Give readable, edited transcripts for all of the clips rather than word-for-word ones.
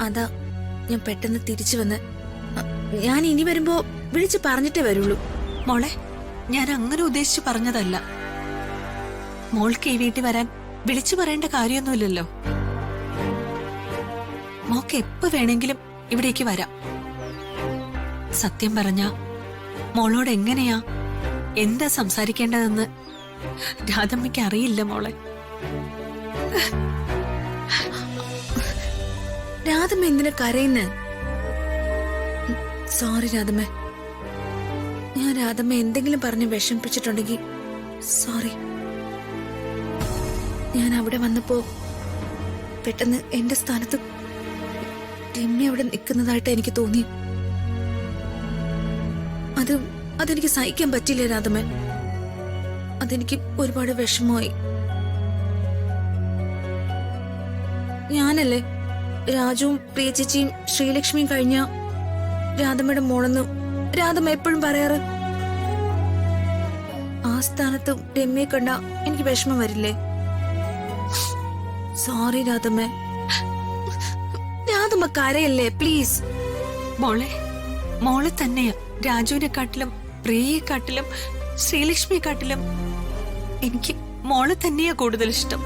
അതാ ഞാൻ പെട്ടെന്ന് തിരിച്ചു വന്ന്. ഞാൻ ഇനി വരുമ്പോ വിളിച്ചു പറഞ്ഞിട്ടേ വരുള്ളൂ. മോളെ, ഞാൻ അങ്ങനെ ഉദ്ദേശിച്ചു പറഞ്ഞതല്ല. മോൾക്ക് ഈ വീട്ടിൽ വരാൻ വിളിച്ചു പറയേണ്ട കാര്യമൊന്നുമില്ലല്ലോ. മോക്ക് എപ്പോ വേണമെങ്കിലും ഇവിടേക്ക് വരാം. സത്യം പറഞ്ഞ മോളോട് എങ്ങനെയാ എന്താ സംസാരിക്കേണ്ടതെന്ന് രാധമ്മയ്ക്ക് അറിയില്ല മോളെ. രാധമ്മ എന്തിനാ കരയുന്നേ? സോറി രാധമ്മ, ഞാൻ രാധമ്മ എന്തെങ്കിലും പറഞ്ഞ് വിഷമിപ്പിച്ചിട്ടുണ്ടെങ്കിൽ സോറി. ഞാൻ അവിടെ വന്നപ്പോ പെട്ടെന്ന് എന്റെ സ്ഥാനത്ത് രമ്യ അവിടെ നിൽക്കുന്നതായിട്ട് എനിക്ക് തോന്നി. അതെനിക്ക് സഹിക്കാൻ പറ്റില്ല രാധമ്മ. അതെനിക്ക് ഒരുപാട് വിഷമമായി. ഞാനല്ലേ രാജുവും പ്രിയ ചേച്ചിയും ശ്രീലക്ഷ്മിയും കഴിഞ്ഞ രാധമ്മയുടെ മോളെന്ന് രാധമ്മ എപ്പോഴും പറയാറ്. ആ സ്ഥാനത്ത് രമ്യയെ കണ്ട എനിക്ക് വിഷമം വരില്ലേ? സോറി രാധമ്മ. രാധമ്മ കരയല്ലേ പ്ലീസ്. മോളെ തന്നെയാ രാജുവിനെക്കാട്ടിലും പ്രിയയെക്കാട്ടിലും ശ്രീലക്ഷ്മിയെക്കാട്ടിലും എനിക്ക് മോളെ തന്നെയാ കൂടുതൽ ഇഷ്ടം.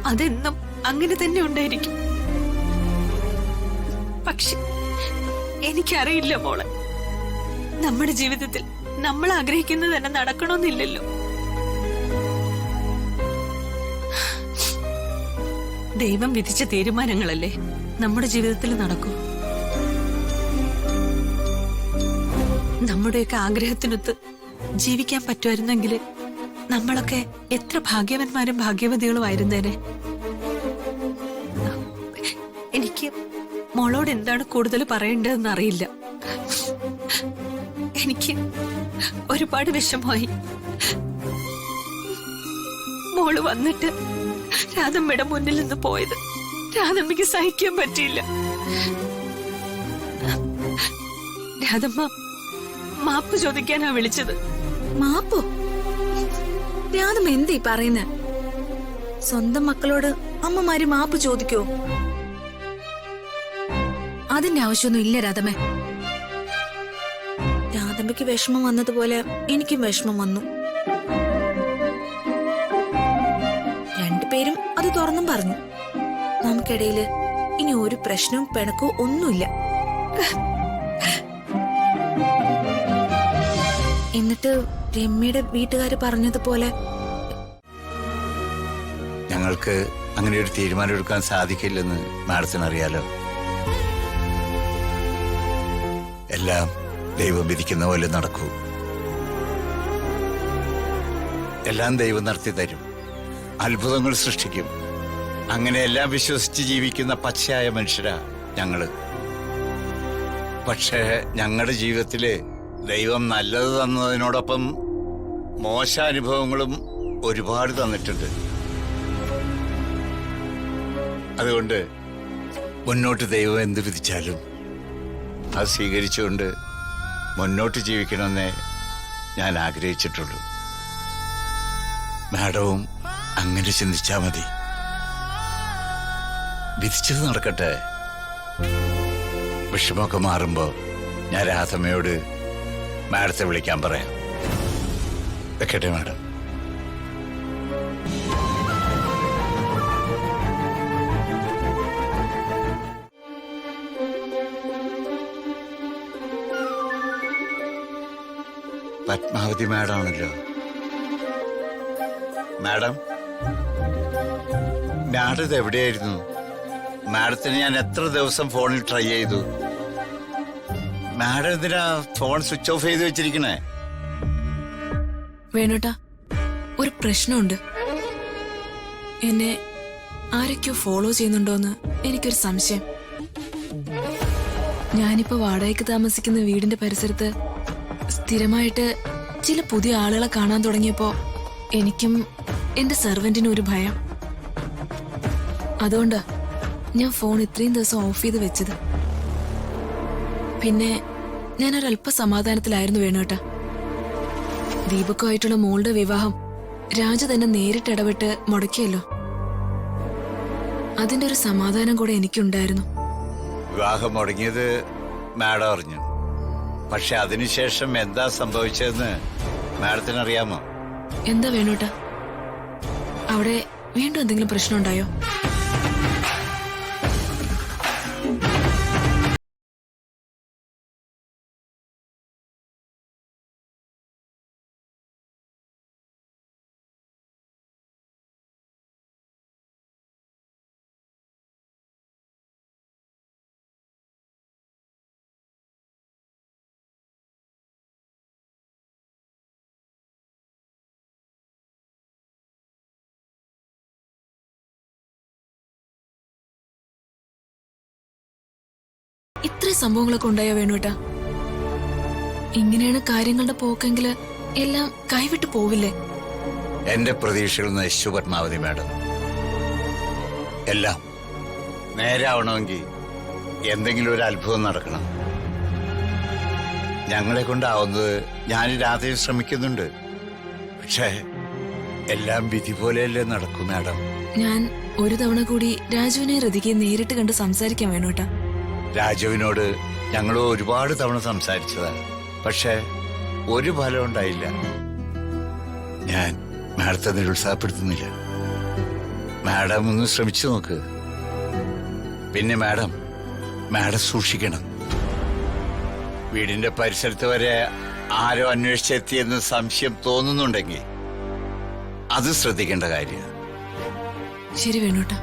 അതെന്നും അങ്ങനെ തന്നെ ഉണ്ടായിരിക്കും. പക്ഷെ എനിക്കറിയില്ല മോളെ, നമ്മുടെ ജീവിതത്തിൽ നമ്മൾ ആഗ്രഹിക്കുന്നത് തന്നെ നടക്കണമെന്നില്ലല്ലോ. ദൈവം വിധിച്ച തീരുമാനങ്ങളല്ലേ നമ്മുടെ ജീവിതത്തിൽ നടക്കൂ. നമ്മുടെയൊക്കെ ആഗ്രഹത്തിനൊത്ത് ജീവിക്കാൻ പറ്റുമായിരുന്നെങ്കിൽ നമ്മളൊക്കെ എത്ര ഭാഗ്യവന്മാരും ഭാഗ്യവതികളുമായിരുന്നേനെ. എനിക്ക് മോളോട് എന്താണ് കൂടുതൽ പറയേണ്ടതെന്ന് അറിയില്ല. എനിക്ക് ഒരുപാട് വിഷമമായി. മോള് വന്നിട്ട് രാധമ്മയുടെ മുന്നിൽ നിന്ന് പോയത് രാധമ്മയ്ക്ക് സഹിക്കാൻ പറ്റിയില്ല. രാധമ്മ മാപ്പ് ചോദിക്കാനാ വിളിച്ചത്. മാപ്പോ? രാധമ്മ എന്തീ പറയുന്നേ? സ്വന്തം മക്കളോട് അമ്മമാര് മാപ്പ് ചോദിക്കോ? അതിന്റെ ആവശ്യമൊന്നും ഇല്ല രാധമ്മ. രാധമ്മയ്ക്ക് വിഷമം വന്നതുപോലെ എനിക്കും വിഷമം വന്നു. രണ്ടുപേരും അത് തുറന്നും പറഞ്ഞു. നമുക്കിടയില് ഇനി ഒരു പ്രശ്നവും പിണക്കോ ഒന്നുമില്ല. എന്നിട്ട് രമ്യയുടെ വീട്ടുകാര് പറഞ്ഞതുപോലെ ഞങ്ങൾക്ക് അങ്ങനെ ഒരു തീരുമാനം എടുക്കാൻ സാധിക്കില്ലെന്ന് മാഡത്തിന് അറിയാലോ. എല്ലാം ദൈവം വിധിക്കുന്ന പോലെ നടക്കൂ. എല്ലാം ദൈവം നടത്തി തരും, അത്ഭുതങ്ങൾ സൃഷ്ടിക്കും. അങ്ങനെ എല്ലാം വിശ്വസിച്ച് ജീവിക്കുന്ന പച്ചയായ മനുഷ്യരാ ഞങ്ങള്. പക്ഷേ ഞങ്ങളുടെ ജീവിതത്തില് ദൈവം നല്ലത് തന്നതിനോടൊപ്പം മോശാനുഭവങ്ങളും ഒരുപാട് തന്നിട്ടുണ്ട്. അതുകൊണ്ട് മുന്നോട്ട് ദൈവം എന്ത് വിധിച്ചാലും അത് സ്വീകരിച്ചുകൊണ്ട് മുന്നോട്ട് ജീവിക്കണമെന്നേ ഞാൻ ആഗ്രഹിച്ചിട്ടുള്ളൂ. മാഡവും അങ്ങനെ ചിന്തിച്ചാ മതി. വിധിച്ചത് നടക്കട്ടെ. വിഷമമൊക്കെ മാറുമ്പോ ഞാൻ രാധമ്മയോട് മാഡത്തെ വിളിക്കാൻ പറയാം. വെക്കട്ടെ മാഡം. പത്മാവതി മാഡാണല്ലോ. മാഡം, മാഡം ഇത് എവിടെയായിരുന്നു? മാഡത്തിന് ഞാൻ എത്ര ദിവസം ഫോണിൽ ട്രൈ ചെയ്തു. മാഡം എന്തിനാ ഫോൺ സ്വിച്ച് ഓഫ് ചെയ്ത് വെച്ചിരിക്കണേ? വേണുട്ടാ, ഒരു പ്രശ്നമുണ്ട്. എന്നെ ആരൊക്കെയോ ഫോളോ ചെയ്യുന്നുണ്ടോന്ന് എനിക്കൊരു സംശയം. ഞാനിപ്പോ വാടകയ്ക്ക് താമസിക്കുന്ന വീടിന്റെ പരിസരത്ത് സ്ഥിരമായിട്ട് ചില പുതിയ ആളുകളെ കാണാൻ തുടങ്ങിയപ്പോ എനിക്കും എന്റെ സെർവന്റിനും ഒരു ഭയം. അതുകൊണ്ടാ ഞാൻ ഫോൺ ഇത്രയും ദിവസം ഓഫ് ചെയ്ത് വെച്ചത്. പിന്നെ ഞാനൊരല്പ സമാധാനത്തിലായിരുന്നു വേണുട്ടാ. ദീപക്കുമായിട്ടുള്ള മോളുടെ വിവാഹം രാജു തന്നെ നേരിട്ട് ഇടപെട്ട് മുടക്കിയല്ലോ. അതിന്റെ ഒരു സമാധാനം കൂടെ എനിക്കുണ്ടായിരുന്നു. വിവാഹം മുടങ്ങിയത് മാഡം അറിഞ്ഞു. പക്ഷെ അതിനുശേഷം എന്താ സംഭവിച്ചതെന്ന് മാഡത്തിന് അറിയാമോ? എന്താ വേണോട്ടാ? അവിടെ വീണ്ടും എന്തെങ്കിലും പ്രശ്നം ഉണ്ടായോ? ഇത്രയും സംഭവങ്ങളൊക്കെ ഉണ്ടായോ വേണോട്ടാ? ഇങ്ങനെയാണ് കാര്യങ്ങളുടെ പോക്കെങ്കില് എല്ലാം കൈവിട്ടു പോവില്ലേ? എന്റെ പ്രതീക്ഷകൾ നശിച്ചു പത്മാവതി മാഡം. എല്ലാം നേരാവണമെങ്കിൽ എന്തെങ്കിലും ഒരു അത്ഭുതം നടക്കണം. ഞങ്ങളെ കൊണ്ടാവുന്നത് ഞാൻ രാത്രി ശ്രമിക്കുന്നുണ്ട്. പക്ഷേ എല്ലാം വിധി പോലെയല്ലേ നടക്കും മാഡം. ഞാൻ ഒരു തവണ കൂടി രാജുവിനെ ഹൃതികയെ നേരിട്ട് കണ്ട് സംസാരിക്കാൻ വേണോട്ടാ. രാജുവിനോട് ഞങ്ങൾ ഒരുപാട് തവണ സംസാരിച്ചതാണ്. പക്ഷെ ഒരു ഫലം ഉണ്ടായില്ല. ഞാൻ മാഡത്തെ നിരുത്സാഹപ്പെടുത്തുന്നില്ല. മാഡം ഒന്ന് ശ്രമിച്ചു നോക്ക്. പിന്നെ മാഡം സൂക്ഷിക്കണം. വീടിന്റെ പരിസരത്ത് വരെ ആരോ അന്വേഷിച്ചെത്തിയെന്ന് സംശയം തോന്നുന്നുണ്ടെങ്കിൽ അത് ശ്രദ്ധിക്കേണ്ട കാര്യമാണ്. ശരി വേണോട്ടാ.